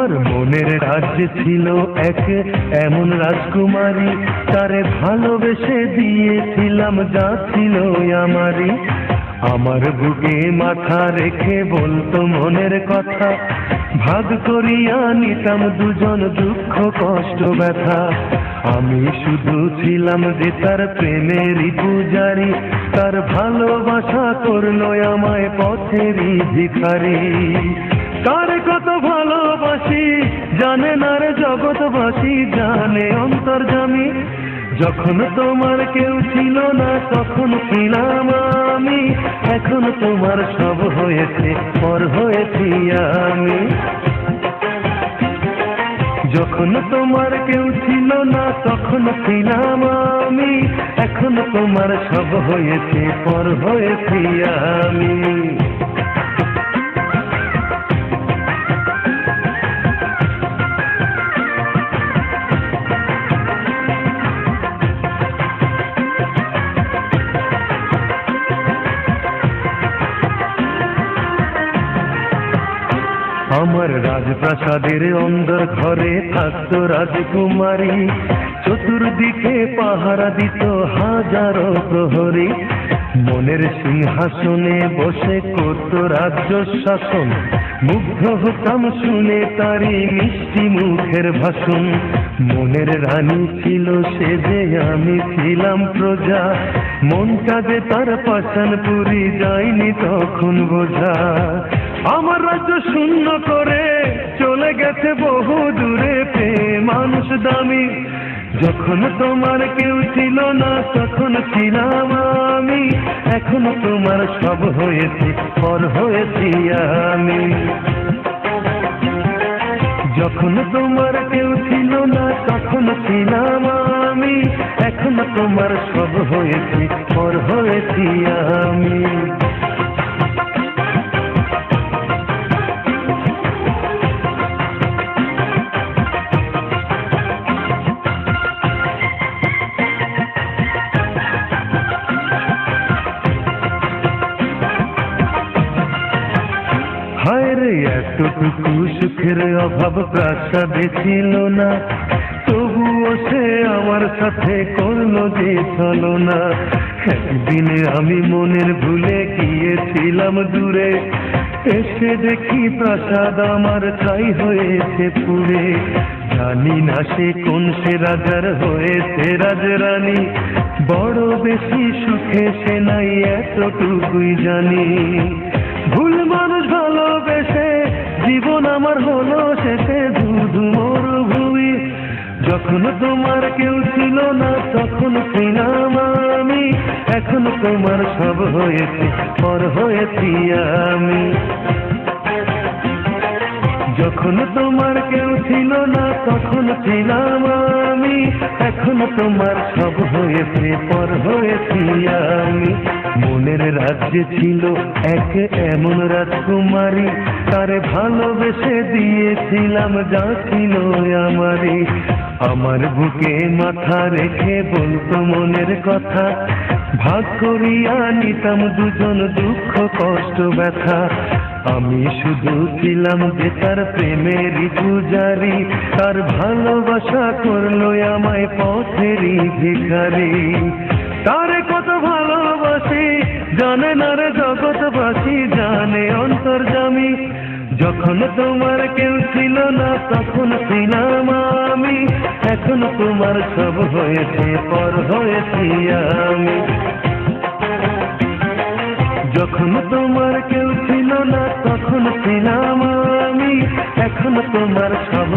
আমার মনের রাজ্যে ছিল এক এমন রাজকুমারী, তারে ভালোবেসে দিয়েছিলাম যা ছিল আমারই। আমার বুকে মাথা রেখে বলতো মনের কথা, ভাগ করিয়া নিতাম দুজন দুঃখ কষ্ট ব্যথা। আমি শুধু ছিলাম যে তার প্রেমেরই পূজারি, তার ভালোবাসা করলো আমায় পথেরই ভিখারি। তার কত ভালোবাসি জানে না রে জগৎবাসী, জানে অন্তর্যামী। যখন তোমার কেউ ছিল না তখন ছিলাম আমি, এখন তোমার সব হয়েছে পর হয়েছি আমি। যখন তোমার কেউ ছিল না তখন ছিলাম আমি, এখন তোমার সব হয়েছে পর হয়েছি আমি। আমার রাজপ্রাসাদের অন্দর ঘরে থাকতো রাজকুমারী, চতুর্দিকে পাহারা দিত হাজারো প্রহরী। মনের সিংহাসনে বসে করত রাজ্য শাসন, মুগ্ধ হতাম শুনে তারি মিষ্টি মুখের ভাষণ। মনের রানী ছিল সে যে আমি ছিলাম প্রজা, মনটা যে তার পাষাণ পুরি যায়নি তখন বোঝা। আমার রাজ্য শূন্য করে চলে গেছে বহু দূরে প্রেম মানুষ দামি। যখন তোমার কেউ ছিল না তখন ছিলাম আমি, এখন তোমার সব হয়েছে পর হয়েছি আমি। যখন তোমার কেউ ছিল না তখন ছিলাম আমি, এখন তোমার সব হয়েছে পর হয়েছি আমি। হায় রে এতটুকু সুখের অভাব প্রাসাদে ছিল না, তবুও সে আমার সাথে করলো যে ছলনা। একদিনে আমি মনের ভুলে গিয়েছিলাম দূরে, এসে দেখি প্রাসাদ আমার ছাই হয়েছে পুড়ে। জানি না সে কোন সে রাজার হয়েছে রাজরানী, বড় বেশি সুখে সে নাই এতটুকুই জানি। ভুল মানুষ ভালোবেসে জীবন আমার হলো শেষে ধুধু মরুভূমি। যখন তোমার কেউ ছিল না তখন ছিলাম আমি, এখন তোমার সব হয়েছে পর হয়েছি আমি। যখন তোমার কেউ ছিল না তখন ছিলাম আমি, এখন তোমার সব হয়েছে পর হয়েছি আমি। মনের রাজ্যে ছিল এক এমন রাজকুমারী, তারে ভালোবেসে দিয়েছিলাম যা ছিল আমারই। আমার বুকে মাথা রেখে বলতো মনের কথা, ভাগ করিয়া নিতাম দুজন দুঃখ কষ্ট ব্যথা। আমি শুধু ছিলাম যে তার প্রেমেরই পূজারি, তার ভালোবাসা করলো আমায় পথেরই ভিখারি। তারে কত ভালোবাসি জানে না রে জগৎবাসী, জানে অন্তর্যামী। যখন তোমার কেউ ছিল না তখন ছিলাম আমি, এখন তোমার সব হয়েছে পর হয়েছি আমি। যখন তোমার কেউ ছিল না তখন ছিলাম আমি, এখন তোমার সব